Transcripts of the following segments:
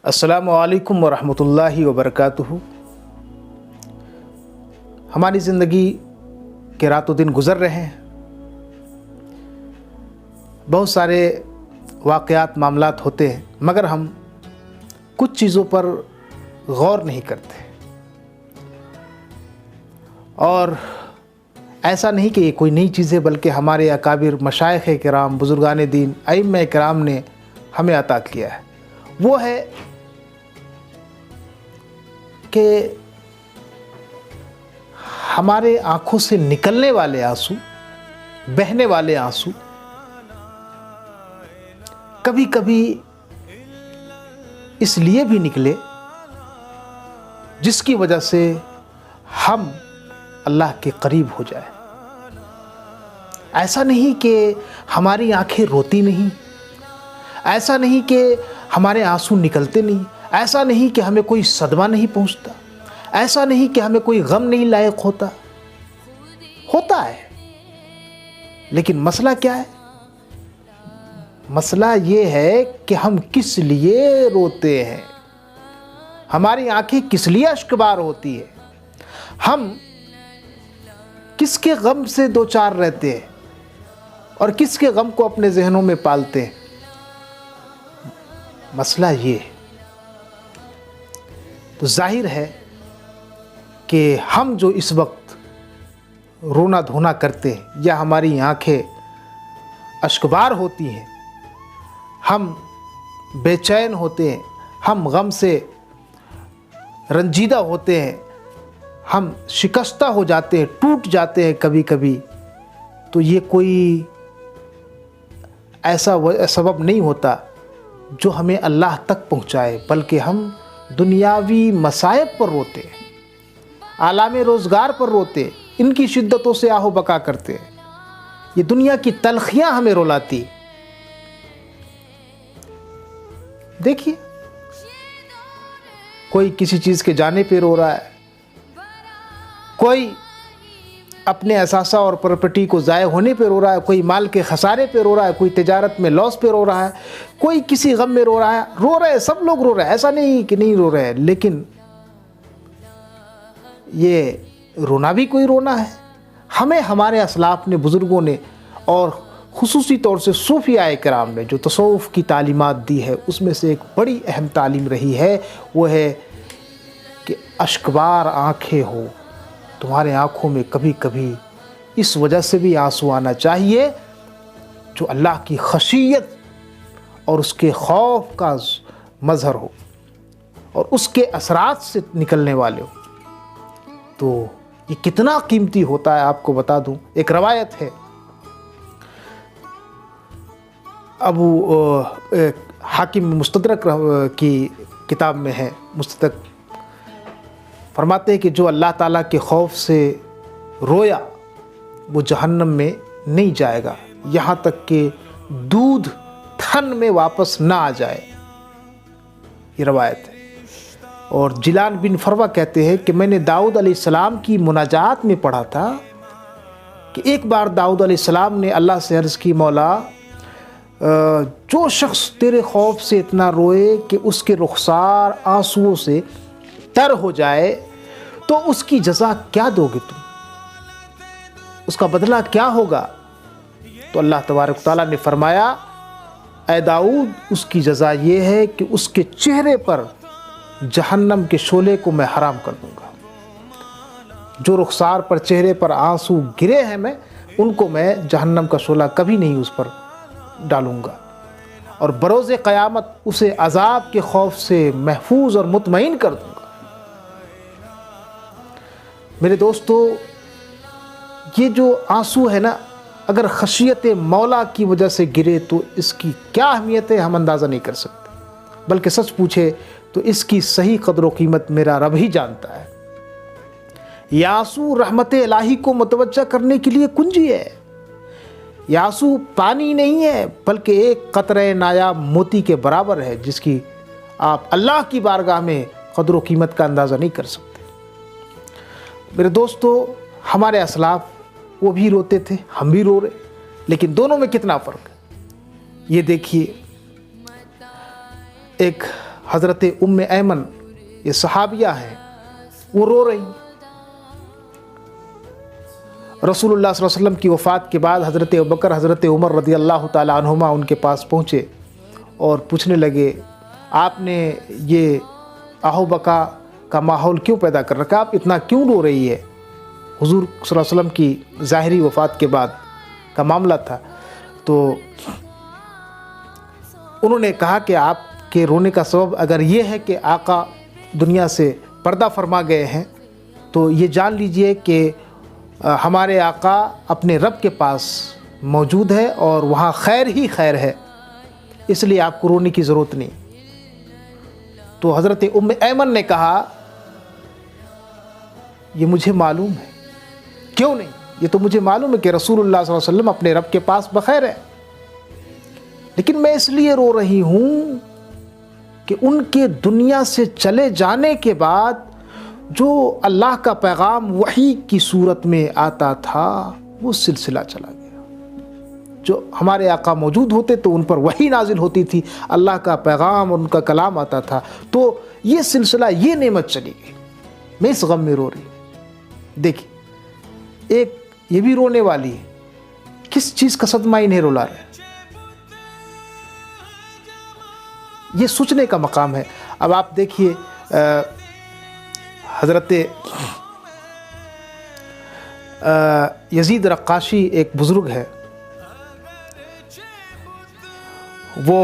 السلام علیکم ورحمۃ اللہ وبرکاتہ۔ ہماری زندگی کے رات و دن گزر رہے ہیں، بہت سارے واقعات معاملات ہوتے ہیں، مگر ہم کچھ چیزوں پر غور نہیں کرتے، اور ایسا نہیں کہ یہ کوئی نئی چیز ہے، بلکہ ہمارے اکابر مشائخ کرام، بزرگان دین، ائمہ کرام نے ہمیں عطا کیا ہے۔ وہ ہے کہ ہمارے آنکھوں سے نکلنے والے آنسو، بہنے والے آنسو کبھی کبھی اس لیے بھی نکلے جس کی وجہ سے ہم اللہ کے قریب ہو جائیں۔ ایسا نہیں کہ ہماری آنکھیں روتی نہیں، ایسا نہیں کہ ہمارے آنسو نکلتے نہیں، ایسا نہیں کہ ہمیں کوئی صدمہ نہیں پہنچتا، ایسا نہیں کہ ہمیں کوئی غم نہیں لاحق ہوتا ہے، لیکن مسئلہ کیا ہے؟ مسئلہ یہ ہے کہ ہم کس لیے روتے ہیں، ہماری آنکھیں کس لیے اشکبار ہوتی ہے، ہم کس کے غم سے دوچار رہتے ہیں اور کس کے غم کو اپنے ذہنوں میں پالتے ہیں۔ مسئلہ یہ ہے۔ تو ظاہر ہے کہ ہم جو اس وقت رونا دھونا کرتے ہیں یا ہماری آنکھیں اشکبار ہوتی ہیں، ہم بے چین ہوتے ہیں، ہم غم سے رنجیدہ ہوتے ہیں، ہم شکستہ ہو جاتے ہیں، ٹوٹ جاتے ہیں کبھی کبھی، تو یہ کوئی ایسا سبب نہیں ہوتا جو ہمیں اللہ تک پہنچائے، بلکہ ہم دنیاوی مصائب پر روتے ہیں، عالم روزگار پر روتے ہیں، ان کی شدتوں سے آہو بکا کرتے ہیں، یہ دنیا کی تلخیاں ہمیں رلاتی۔ دیکھیے، کوئی کسی چیز کے جانے پہ رو رہا ہے، کوئی اپنے اثاثہ اور پراپرٹی کو ضائع ہونے پہ رو رہا ہے، کوئی مال کے خسارے پہ رو رہا ہے، کوئی تجارت میں لاس پہ رو رہا ہے، کوئی کسی غم میں رو رہا ہے، رو رہے ہیں، سب لوگ رو رہے ہیں، ایسا نہیں کہ نہیں رو رہے ہیں، لیکن یہ رونا بھی کوئی رونا ہے۔ ہمیں ہمارے اسلاف نے، بزرگوں نے، اور خصوصی طور سے صوفیاء کرام نے جو تصوف کی تعلیمات دی ہے، اس میں سے ایک بڑی اہم تعلیم رہی ہے، وہ ہے کہ اشکبار آنکھیں ہو، تمہارے آنکھوں میں کبھی کبھی اس وجہ سے بھی آنسو آنا چاہیے جو اللہ کی خشیت اور اس کے خوف کا مظہر ہو اور اس کے اثرات سے نکلنے والے ہو۔ تو یہ کتنا قیمتی ہوتا ہے، آپ کو بتا دوں۔ ایک روایت ہے، ابو حاکم مستدرک کی کتاب میں ہے، مستدرک، فرماتے ہیں کہ جو اللہ تعالیٰ کے خوف سے رویا وہ جہنم میں نہیں جائے گا یہاں تک کہ دودھ تھن میں واپس نہ آ جائے۔ یہ روایت ہے۔ اور جیلان بن فروہ کہتے ہیں کہ میں نے داؤد علیہ السلام کی مناجات میں پڑھا تھا کہ ایک بار داؤد علیہ السلام نے اللہ سے عرض کی، مولا، جو شخص تیرے خوف سے اتنا روئے کہ اس کے رخسار آنسوؤں سے تر ہو جائے تو اس کی جزا کیا دو گے تم؟ اس کا بدلہ کیا ہوگا؟ تو اللہ تبارک تعالیٰ نے فرمایا، اے داؤد، اس کی جزا یہ ہے کہ اس کے چہرے پر جہنم کے شعلے کو میں حرام کر دوں گا۔ جو رخسار پر، چہرے پر آنسو گرے ہیں ان کو میں جہنم کا شعلہ کبھی نہیں اس پر ڈالوں گا، اور بروز قیامت اسے عذاب کے خوف سے محفوظ اور مطمئن کر دوں گا۔ میرے دوستو، یہ جو آنسو ہے نا، اگر خشیت مولا کی وجہ سے گرے تو اس کی کیا اہمیت ہے ہم اندازہ نہیں کر سکتے، بلکہ سچ پوچھے تو اس کی صحیح قدر و قیمت میرا رب ہی جانتا ہے۔ یہ آنسو رحمت الہی کو متوجہ کرنے کے لیے کنجی ہے۔ یہ آنسو پانی نہیں ہے، بلکہ ایک قطرہ نایاب موتی کے برابر ہے، جس کی آپ اللہ کی بارگاہ میں قدر و قیمت کا اندازہ نہیں کر سکتے۔ میرے دوستو، ہمارے اسلاف وہ بھی روتے تھے، ہم بھی رو رہے، لیکن دونوں میں کتنا فرق ہے۔ یہ دیکھیے، ایک حضرت ام ایمن یہ صحابیہ ہیں وہ رو رہی. رسول اللہ صلی اللہ علیہ وسلم کی وفات کے بعد حضرت ابوبکر حضرت عمر رضی اللہ تعالی عنہما ان کے پاس پہنچے اور پوچھنے لگے آپ نے یہ آہو بکا کا ماحول کیوں پیدا کر رکھا, آپ اتنا کیوں رو رہی ہے؟ حضور صلی اللہ علیہ وسلم کی ظاہری وفات کے بعد کا معاملہ تھا. تو انہوں نے کہا کہ آپ کے رونے کا سبب اگر یہ ہے کہ آقا دنیا سے پردہ فرما گئے ہیں تو یہ جان لیجئے کہ ہمارے آقا اپنے رب کے پاس موجود ہے اور وہاں خیر ہی خیر ہے, اس لیے آپ کو رونے کی ضرورت نہیں. تو حضرت ام ایمن نے کہا یہ مجھے معلوم ہے. کیوں نہیں؟ یہ تو مجھے معلوم ہے کہ رسول اللہ صلی اللہ علیہ وسلم اپنے رب کے پاس بخیر ہے, لیکن میں اس لیے رو رہی ہوں کہ ان کے دنیا سے چلے جانے کے بعد جو اللہ کا پیغام وحی کی صورت میں آتا تھا وہ سلسلہ چلا گیا. جو ہمارے آقا موجود ہوتے تو ان پر وحی نازل ہوتی تھی, اللہ کا پیغام اور ان کا کلام آتا تھا, تو یہ سلسلہ یہ نعمت چلی گئی. میں اس غم میں رو رہی ہوں. دیکھیں ایک یہ بھی رونے والی ہے, کس چیز کا صدمہ انہیں رلا رہا ہے, یہ سوچنے کا مقام ہے. اب آپ دیکھیے حضرت یزید رقاشی ایک بزرگ ہے, وہ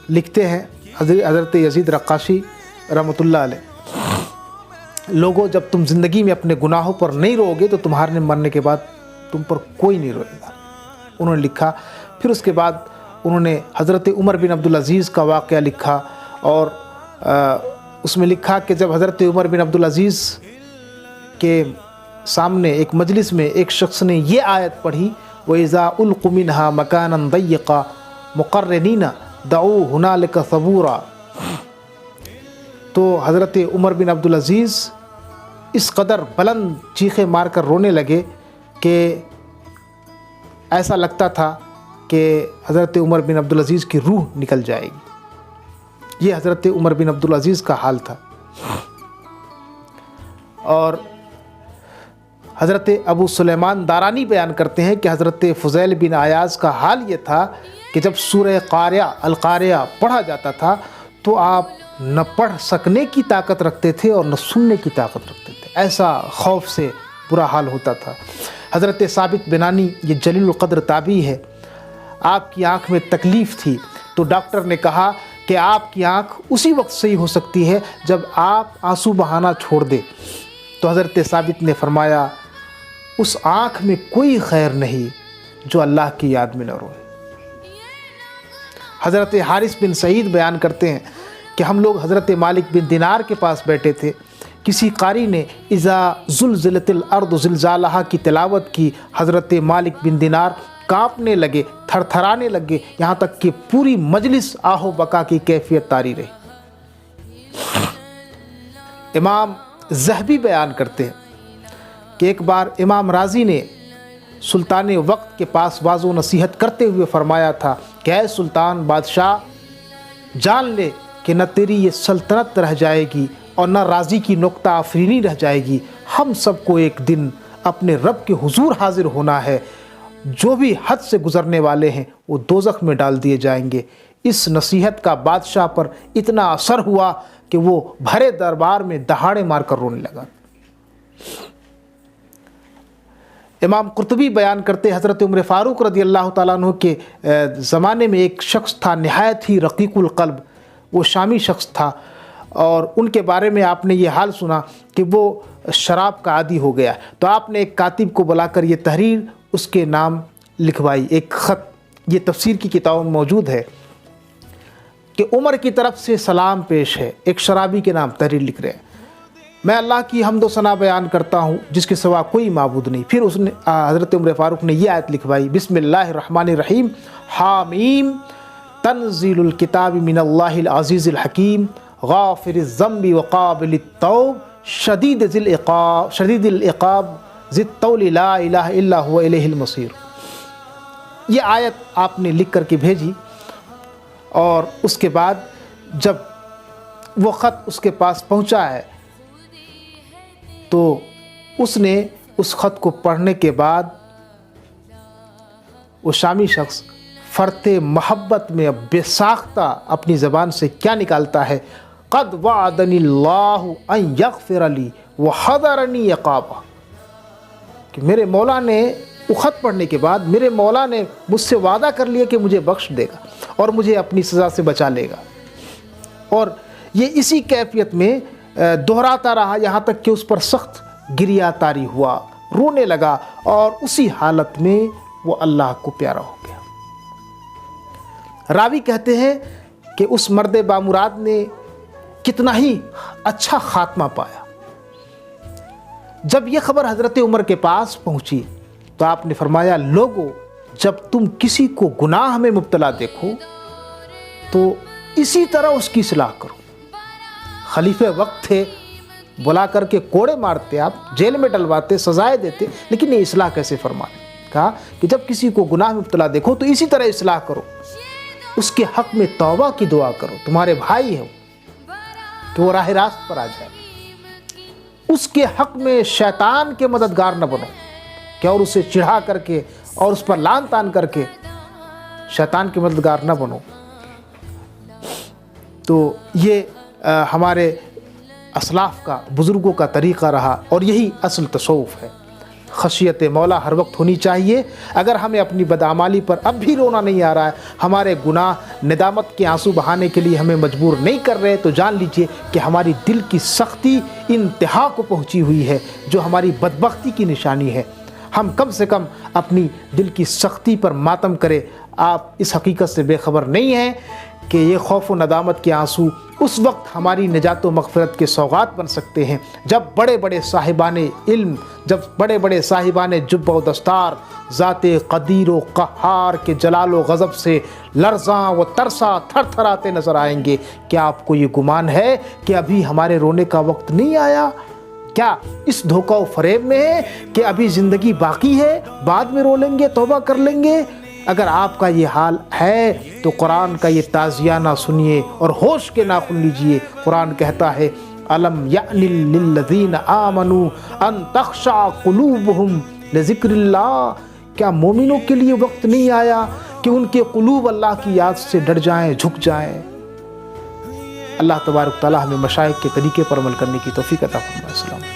لکھتے ہیں حضرت یزید رقاشی رحمۃ اللہ علیہ, لوگوں جب تم زندگی میں اپنے گناہوں پر نہیں رو گے تو تمہارے مرنے کے بعد تم پر کوئی نہیں روئے گا. انہوں نے لکھا. پھر اس کے بعد انہوں نے حضرت عمر بن عبدالعزیز کا واقعہ لکھا اور اس میں لکھا کہ جب حضرت عمر بن عبدالعزیز کے سامنے ایک مجلس میں ایک شخص نے یہ آیت پڑھی وَإِذَا أُلْقُوا مِنْهَا مَكَانًا ضَيِّقًا مُقَرَّنِينَ دَعُوا هُنَالِكَ ثَبُورًا, تو حضرت عمر بن عبدالعزیز اس قدر بلند چیخیں مار کر رونے لگے کہ ایسا لگتا تھا کہ حضرت عمر بن عبدالعزیز کی روح نکل جائے گی. یہ حضرت عمر بن عبدالعزیز کا حال تھا. اور حضرت ابو سلیمان دارانی بیان کرتے ہیں کہ حضرت فضیل بن عیاض کا حال یہ تھا کہ جب سورہ قاریہ القاریہ پڑھا جاتا تھا تو آپ نہ پڑھ سکنے کی طاقت رکھتے تھے اور نہ سننے کی طاقت رکھتے تھے, ایسا خوف سے برا حال ہوتا تھا. حضرت ثابت بنانی یہ جلیل القدر تابعی ہے, آپ کی آنکھ میں تکلیف تھی تو ڈاکٹر نے کہا کہ آپ کی آنکھ اسی وقت صحیح ہو سکتی ہے جب آپ آنسو بہانا چھوڑ دیں. تو حضرت ثابت نے فرمایا اس آنکھ میں کوئی خیر نہیں جو اللہ کی یاد میں نہ روئے. حضرت حارث بن سعید بیان کرتے ہیں کہ ہم لوگ حضرت مالک بن دینار کے پاس بیٹھے تھے, کسی قاری نے اذا زلزلت الارض زلزالہا کی تلاوت کی, حضرت مالک بن دینار کانپنے لگے, تھر تھرانے لگے, یہاں تک کہ پوری مجلس آہو بکا کی کیفیت طاری رہی. امام ذہبی بیان کرتے ہیں کہ ایک بار امام راضی نے سلطان وقت کے پاس واض و نصیحت کرتے ہوئے فرمایا تھا کہ اے سلطان بادشاہ, جان لے کہ نہ تیری یہ سلطنت رہ جائے گی اور نہ راضی کی نکتہ آفرینی رہ جائے گی, ہم سب کو ایک دن اپنے رب کے حضور حاضر ہونا ہے, جو بھی حد سے گزرنے والے ہیں وہ دوزخ میں ڈال دیے جائیں گے. اس نصیحت کا بادشاہ پر اتنا اثر ہوا کہ وہ بھرے دربار میں دہاڑے مار کر رونے لگا. امام قرطبی بیان کرتے حضرت عمر فاروق رضی اللہ تعالیٰ عنہ کے زمانے میں ایک شخص تھا نہایت ہی رقیق القلب, وہ شامی شخص تھا, اور ان کے بارے میں آپ نے یہ حال سنا کہ وہ شراب کا عادی ہو گیا. تو آپ نے ایک کاتب کو بلا کر یہ تحریر اس کے نام لکھوائی, ایک خط, یہ تفسیر کی کتابوں میں موجود ہے کہ عمر کی طرف سے سلام پیش ہے, ایک شرابی کے نام تحریر لکھ رہے ہیں. میں اللہ کی حمد و ثنا بیان کرتا ہوں جس کے سوا کوئی معبود نہیں. پھر اس نے حضرت عمر فاروق نے یہ آیت لکھوائی, بسم اللہ الرحمن الرحیم, حامیم تنزیل الکتاب من اللہ العزیز الحکیم غافر الذنب وقابل التوب شدید العقاب ذی الطول لا الہ الا هو الیہ المصیر. یہ آیت آپ نے لکھ کر کے بھیجی اور اس کے بعد جب وہ خط اس کے پاس پہنچا ہے تو اس نے اس خط کو پڑھنے کے بعد وہ شامی شخص فرتے محبت میں بے ساختہ اپنی زبان سے کیا نکالتا ہے، قد وعدنی اللہ ان یغفر لی وحذرنی عقابہ، کہ میرے مولا نے وہ خط پڑھنے کے بعد میرے مولا نے مجھ سے وعدہ کر لیا کہ مجھے بخش دے گا اور مجھے اپنی سزا سے بچا لے گا۔ اور یہ اسی کیفیت میں دہراتا رہا یہاں تک کہ اس پر سخت گریہ طاری ہوا، رونے لگا، اور اسی حالت میں وہ اللہ کو پیارا ہو گیا۔ راوی کہتے ہیں کہ اس مرد بامراد نے کتنا ہی اچھا خاتمہ پایا۔ جب یہ خبر حضرت عمر کے پاس پہنچی تو آپ نے فرمایا، لوگو جب تم کسی کو گناہ میں مبتلا دیکھو تو اسی طرح اس کی اصلاح کرو۔ خلیفہ وقت تھے، بلا کر کے کوڑے مارتے، آپ جیل میں ڈلواتے، سزائے دیتے، لیکن یہ اصلاح کیسے فرمانے؟ کہا کہ جب کسی کو گناہ میں مبتلا دیکھو تو اسی طرح اصلاح کرو، اس کے حق میں توبہ کی دعا کرو، تمہارے بھائی ہیں کہ وہ راہ راست پر آ جائے۔ اس کے حق میں شیطان کے مددگار نہ بنو کہ اور اسے چڑھا کر کے اور اس پر لان تان کر کے شیطان کے مددگار نہ بنو۔ تو یہ ہمارے اسلاف کا، بزرگوں کا طریقہ رہا، اور یہی اصل تصوف ہے۔ خشیت مولا ہر وقت ہونی چاہیے۔ اگر ہمیں اپنی بدعمالی پر اب بھی رونا نہیں آ رہا ہے، ہمارے گناہ ندامت کے آنسو بہانے کے لیے ہمیں مجبور نہیں کر رہے، تو جان لیجئے کہ ہماری دل کی سختی انتہا کو پہنچی ہوئی ہے، جو ہماری بدبختی کی نشانی ہے۔ ہم کم سے کم اپنی دل کی سختی پر ماتم کریں۔ آپ اس حقیقت سے بے خبر نہیں ہیں کہ یہ خوف و ندامت کے آنسو اس وقت ہماری نجات و مغفرت کے سوغات بن سکتے ہیں جب بڑے بڑے صاحبان علم، جب بڑے بڑے صاحبان جب و دستار ذات قدیر و قہار کے جلال و غضب سے لرزاں و ترساں تھر تھراتے نظر آئیں گے۔ کیا آپ کو یہ گمان ہے کہ ابھی ہمارے رونے کا وقت نہیں آیا؟ کیا اس دھوکہ و فریب میں ہے کہ ابھی زندگی باقی ہے، بعد میں رو لیں گے، توبہ کر لیں گے؟ اگر آپ کا یہ حال ہے تو قرآن کا یہ تعزیہ سنیے اور ہوش کے ناخن لیجئے۔ قرآن کہتا ہے، أَلَمْ يَأْنِ لِلَّذِينَ آمَنُوا أَن تَخْشَعَ قُلُوبُهُمْ لِذِكْرِ اللَّهِ، کیا مومنوں کے لیے وقت نہیں آیا کہ ان کے قلوب اللہ کی یاد سے ڈر جائیں، جھک جائیں؟ اللہ تبارک تعالی ہمیں مشائخ کے طریقے پر عمل کرنے کی توفیق عطا فرمائے۔ السلام۔